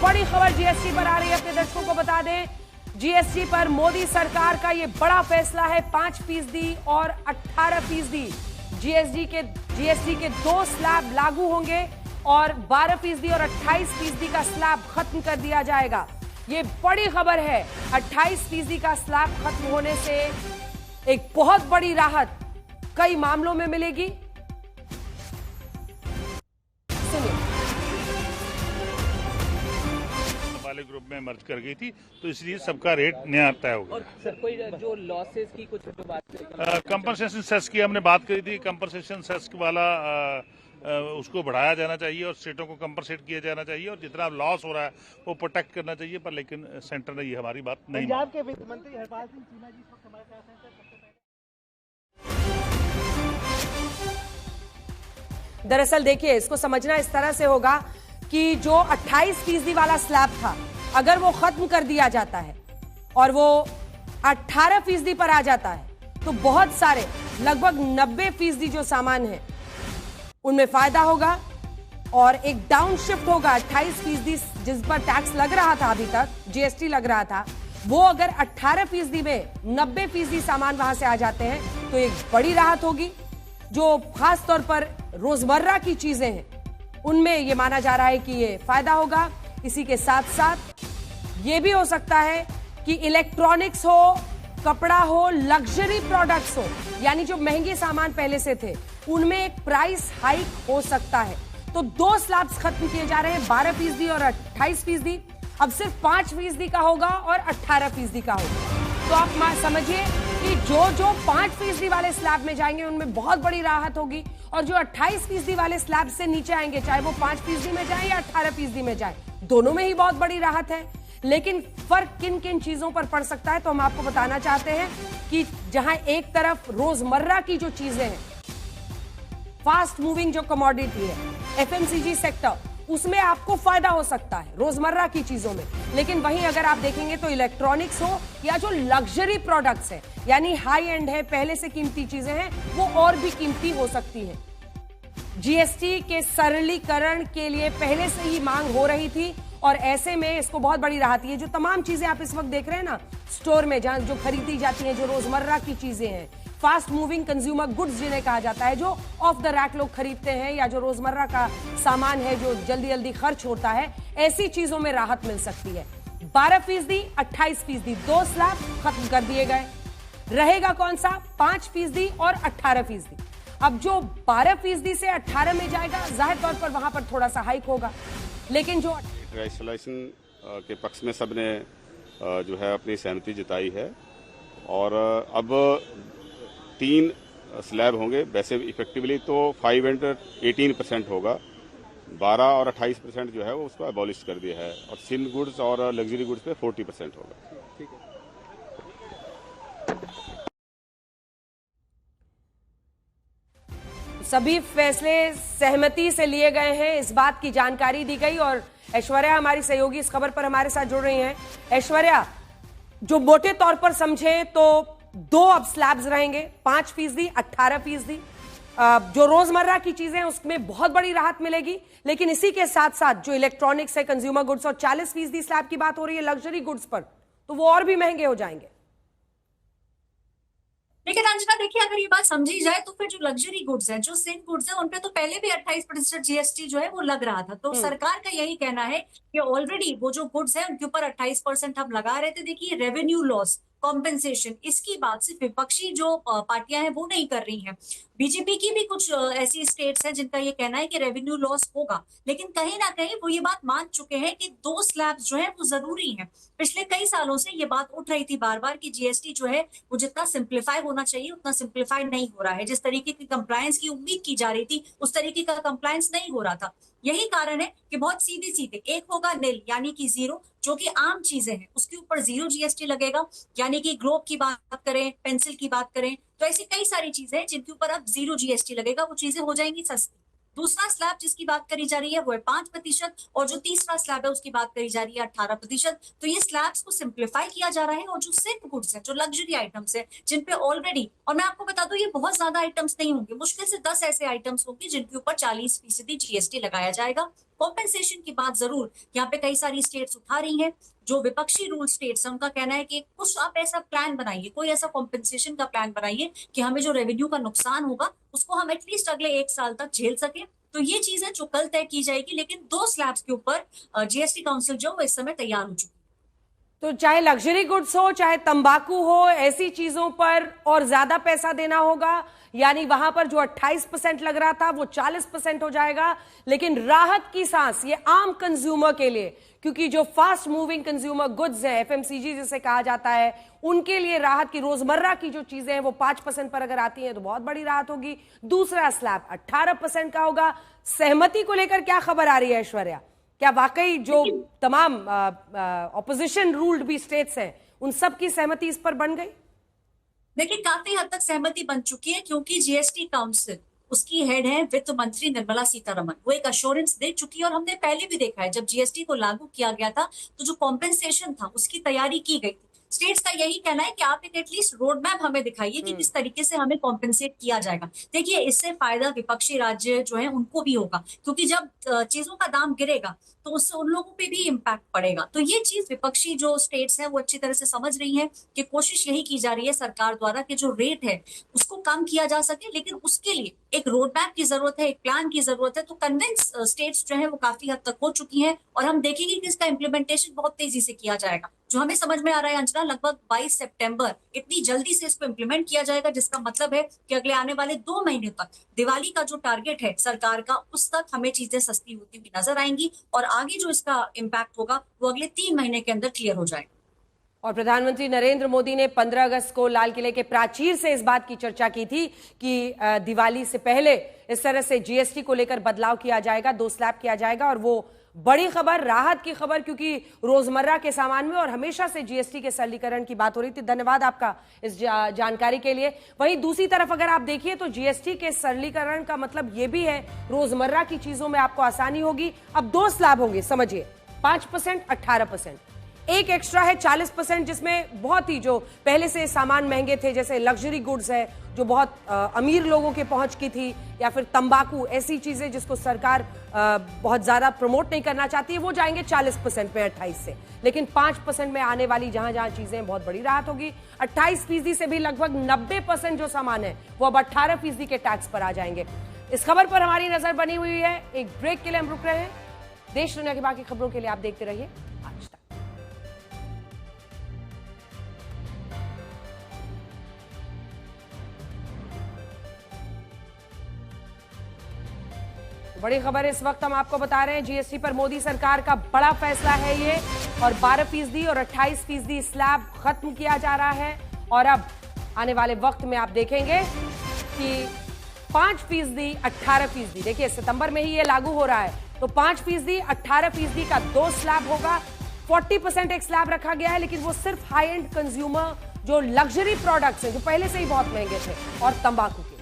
बड़ी खबर जीएसटी पर आ रही है, अपने दर्शकों को बता दें जीएसटी पर मोदी सरकार का ये बड़ा फैसला है। 5% और 18% जीएसटी के 2 स्लैब लागू होंगे और 12% और 28% का स्लैब खत्म कर दिया जाएगा। ये बड़ी खबर है। 28% का स्लैब खत्म होने से एक बहुत बड़ी राहत कई मामलों में मिलेगी। वाले ग्रुप में मर्ज कर गई थी, तो इसलिए सबका रेट नया तय हो गया। और सर कोई जो लॉसेस की कुछ जो बात कंपनसेशन सेस की हमने बात करी थी। कंपनसेशन सेस वाला उसको बढ़ाया जाना चाहिए और स्टेटों को कंपनसेट किया जाना चाहिए और जितना लॉस हो रहा है वो प्रोटेक्ट करना चाहिए, पर लेकिन सेंटर ने ये हमारी बात नहीं मानी। पंजाब के वित्त मंत्री हरपाल सिंह चीमा जी इस वक्त हमारे साथ हैं। दरअसल देखिए, इसको समझना इस तरह से होगा कि जो 28% वाला स्लैब था, अगर वो खत्म कर दिया जाता है और वो 18% पर आ जाता है तो बहुत सारे लगभग 90% जो सामान है उनमें फायदा होगा और एक डाउन शिफ्ट होगा। 28% जिस पर टैक्स लग रहा था, अभी तक जीएसटी लग रहा था, वो अगर 18% में 90% सामान वहां से आ जाते हैं तो एक बड़ी राहत होगी। जो खास तौर पर रोजमर्रा की चीजें हैं उनमें ये माना जा रहा है कि ये फायदा होगा। इसी के साथ साथ ये भी हो सकता है कि इलेक्ट्रॉनिक्स हो, कपड़ा हो, लग्जरी प्रोडक्ट्स हो, यानी जो महंगे सामान पहले से थे उनमें एक प्राइस हाइक हो सकता है। तो 2 स्लैब्स खत्म किए जा रहे हैं, 12% और 28%। अब सिर्फ 5% का होगा और 18% का होगा। तो आप समझिए कि जो 5% वाले स्लैब में जाएंगे उनमें बहुत बड़ी राहत होगी और जो 28% वाले स्लैब से नीचे आएंगे, चाहे वो 5% में जाए या 18% में जाए, दोनों में ही बहुत बड़ी राहत है। लेकिन फर्क किन किन चीजों पर पड़ सकता है तो हम आपको बताना चाहते हैं कि जहां एक तरफ रोजमर्रा की जो चीजें हैं, फास्ट मूविंग जो कमोडिटी है, एफएमसीजी सेक्टर, उसमें आपको फायदा हो सकता है रोजमर्रा की चीजों में। लेकिन वहीं अगर आप देखेंगे तो इलेक्ट्रॉनिक्स हो या जो लग्जरी प्रोडक्ट्स है, यानी हाई एंड है, पहले से कीमती चीजें हैं, वो और भी कीमती हो सकती हैं। जीएसटी के सरलीकरण के लिए पहले से ही मांग हो रही थी और ऐसे में इसको बहुत बड़ी राहत है। जो तमाम चीजें आप इस वक्त देख रहे हैं ना स्टोर में, जहां जो खरीदी जाती हैं, जो रोजमर्रा की चीजें हैं, फास्ट मूविंग कंज्यूमर गुड्स जिन्हें कहा जाता है, जो ऑफ द रैक लोग खरीदते हैं या जो रोजमर्रा का सामान है जो जल्दी जल्दी खर्च होता है, ऐसी चीजों में राहत मिल सकती है। 12%, 28%, 2 स्लैब खत्म कर दिए गए। रहेगा कौन सा? 5% और 18%। अब जो 12% से 18 में जाएगा, जाहिर तौर पर वहां पर थोड़ा सा हाइक होगा, लेकिन जो राइसलाइजेशन के पक्ष में सबने जो है अपनी सहमति जताई है और अब 3 स्लैब होंगे। वैसे इफेक्टिवली तो 5 एंड 18% होगा, 12 और 28% जो है वो उसको अबॉलिश कर दिया है और सिंध गुड्स और लग्जरी गुड्स पे 40% होगा। ठीक है। सभी फैसले सहमति से लिए गए हैं, इस बात की जानकारी दी गई और ऐश्वर्या हमारी सहयोगी इस खबर पर हमारे साथ जुड़ रही हैं। ऐश्वर्या, जो मोटे तौर पर समझे तो 2 अब स्लैब्स रहेंगे, 5%, 18%। जो रोजमर्रा की चीजें हैं उसमें बहुत बड़ी राहत मिलेगी, लेकिन इसी के साथ साथ जो इलेक्ट्रॉनिक्स है, कंज्यूमर गुड्स, और 40% स्लैब की बात हो रही है लग्जरी गुड्स पर, तो वो और भी महंगे हो जाएंगे। लेकिन अंजना देखिए, अगर ये बात समझी जाए तो फिर जो लग्जरी गुड्स है, जो सिंध गुड्स है, उनपे तो पहले भी 28% जीएसटी जो है वो लग रहा था। तो सरकार का यही कहना है कि ऑलरेडी वो जो गुड्स है उनके ऊपर 28% हम लगा रहे थे। देखिए, रेवेन्यू लॉस कॉम्पेंसेशन, इसकी बात सिर्फ विपक्षी जो पार्टियां हैं वो नहीं कर रही हैं। बीजेपी की भी कुछ ऐसी स्टेट्स हैं जिनका ये कहना है कि रेवेन्यू लॉस होगा, लेकिन कहीं ना कहीं वो ये बात मान चुके हैं कि 2 स्लैब्स जो है वो जरूरी हैं। पिछले कई सालों से ये बात उठ रही थी बार बार कि जीएसटी जो है वो जितना सिंप्लीफाई होना चाहिए उतना सिंप्लीफाई नहीं हो रहा है। जिस तरीके की कंप्लायंस की उम्मीद की जा रही थी उस तरीके का कंप्लायंस नहीं हो रहा था। यही कारण है कि बहुत सीधे सीधे एक होगा नील, यानी कि 0, जो कि आम चीजें हैं उसके ऊपर 0 जीएसटी लगेगा। यानी कि ग्लोब की बात करें, पेंसिल की बात करें, तो ऐसी कई सारी चीजें हैं जिनके ऊपर अब 0 जीएसटी लगेगा, वो चीजें हो जाएंगी सस्ती। दूसरा स्लैब जिसकी बात करी जा रही है वो है 5% और जो तीसरा स्लैब है उसकी बात करी जा रही है 18%। तो ये स्लैब्स को सिंप्लीफाई किया जा रहा है और जो सिंध गुड्स है, जो लग्जरी आइटम्स है, जिनपे ऑलरेडी, और मैं आपको बता दूं ये बहुत ज्यादा आइटम्स नहीं होंगे, मुश्किल से 10 ऐसे आइटम्स होंगे जिनके ऊपर 40% जीएसटी लगाया जाएगा। कॉम्पेंसेशन की बात जरूर यहाँ पे कई सारी स्टेट्स उठा रही हैं। जो विपक्षी रूल स्टेट्स हैं उनका कहना है कि कुछ आप ऐसा प्लान बनाइए, कोई ऐसा कॉम्पेंसेशन का प्लान बनाइए कि हमें जो रेवेन्यू का नुकसान होगा उसको हम एटलीस्ट अगले 1 साल तक झेल सके। तो ये चीजें जो कल तय की जाएगी, लेकिन 2 स्लैब्स के ऊपर जीएसटी काउंसिल जो वो इस समय तैयार हो चुकी है। तो चाहे लग्जरी गुड्स हो, चाहे तंबाकू हो, ऐसी चीजों पर और ज्यादा पैसा देना होगा, यानी वहां पर जो 28% लग रहा था वो 40% हो जाएगा। लेकिन राहत की सांस ये आम कंज्यूमर के लिए, क्योंकि जो फास्ट मूविंग कंज्यूमर गुड्स है, एफएमसीजी जिसे कहा जाता है, उनके लिए राहत की रोजमर्रा की जो चीजें हैं वो 5% पर अगर आती हैं तो बहुत बड़ी राहत होगी। दूसरा स्लैब 18% का होगा। सहमति को लेकर क्या खबर आ रही है ऐश्वर्या? क्या वाकई जो तमाम ऑपोजिशन रूल्ड भी स्टेट्स हैं उन सब की सहमति इस पर बन गई? देखिए, काफी हद तक सहमति बन चुकी है, क्योंकि जीएसटी काउंसिल उसकी हेड है वित्त मंत्री निर्मला सीतारमण। वो एक अश्योरेंस दे चुकी है और हमने पहले भी देखा है जब जीएसटी को लागू किया गया था तो जो कॉम्पेंसेशन था उसकी तैयारी की गई थी। स्टेट्स का यही कहना है कि आप एक एटलीस्ट रोड मैप हमें दिखाइए कि किस तरीके से हमें कॉम्पेंसेट किया जाएगा। देखिए, इससे फायदा विपक्षी राज्य जो है उनको भी होगा, क्योंकि जब चीजों का दाम गिरेगा तो उससे उन लोगों पे भी इम्पैक्ट पड़ेगा। तो ये चीज विपक्षी जो स्टेट्स हैं वो अच्छी तरह से समझ रही हैं कि कोशिश यही की जा रही है सरकार द्वारा कि जो रेट है उसको कम किया जा सके, लेकिन उसके लिए एक रोड मैप की जरूरत है, एक प्लान की जरूरत है। तो कन्विंस स्टेट्स जो है वो काफी हद तक हो चुकी हैं और हम देखेंगे कि इसका इम्प्लीमेंटेशन बहुत तेजी से किया जाएगा। जो हमें समझ में आ रहा है अंजना, लगभग 22 सितंबर इतनी जल्दी से इसको इम्प्लीमेंट किया जाएगा, जिसका मतलब है कि अगले आने वाले 2 महीने तक दिवाली का जो टारगेट है सरकार का, उस तक हमें चीजें सस्ती होती हुई नजर आएंगी और आगे जो इसका इम्पैक्ट होगा वो अगले 3 महीने के अंदर क्लियर हो जाएगा। और प्रधानमंत्री नरेंद्र मोदी ने 15 अगस्त को लाल किले के प्राचीर से इस बात की चर्चा की थी कि दिवाली से पहले इस तरह से जीएसटी को लेकर बदलाव किया जाएगा, 2 स्लैब किया जाएगा। और वो बड़ी खबर, राहत की खबर, क्योंकि रोजमर्रा के सामान में और हमेशा से जीएसटी के सरलीकरण की बात हो रही थी। धन्यवाद आपका इस जानकारी के लिए। वहीं दूसरी तरफ अगर आप देखिए तो जीएसटी के सरलीकरण का मतलब यह भी है रोजमर्रा की चीजों में आपको आसानी होगी। अब 2 स्लैब होंगे, समझिए, 5%, 18%। एक एक्स्ट्रा है 40%, जिसमें बहुत ही जो पहले से सामान महंगे थे, जैसे लग्जरी गुड्स है जो बहुत अमीर लोगों के पहुंच की थी, या फिर तंबाकू, ऐसी चीजें जिसको सरकार बहुत ज्यादा प्रमोट नहीं करना चाहती है, वो जाएंगे 40% में 28 से। लेकिन 5% में आने वाली जहां जहां चीजें बहुत बड़ी राहत होगी। 28% से भी लगभग 90% जो सामान है वो अब 18% के टैक्स पर आ जाएंगे। इस खबर पर हमारी नजर बनी हुई है। एक ब्रेक के लिए हम रुक रहे हैं। देश दुनिया की बाकी खबरों के लिए आप देखते रहिए आज तक। बड़ी खबर इस वक्त हम आपको बता रहे हैं, जीएसटी पर मोदी सरकार का बड़ा फैसला है ये, और 12% और 28% स्लैब खत्म किया जा रहा है। और अब आने वाले वक्त में आप देखेंगे कि 5%, 18%, देखिए सितंबर में ही ये लागू हो रहा है, तो 5%, 18% का 2 स्लैब होगा। 40% एक स्लैब रखा गया है, लेकिन वो सिर्फ हाई एंड कंज्यूमर जो लग्जरी प्रोडक्ट्स हैं, जो पहले से ही बहुत महंगे थे, और तंबाकू के।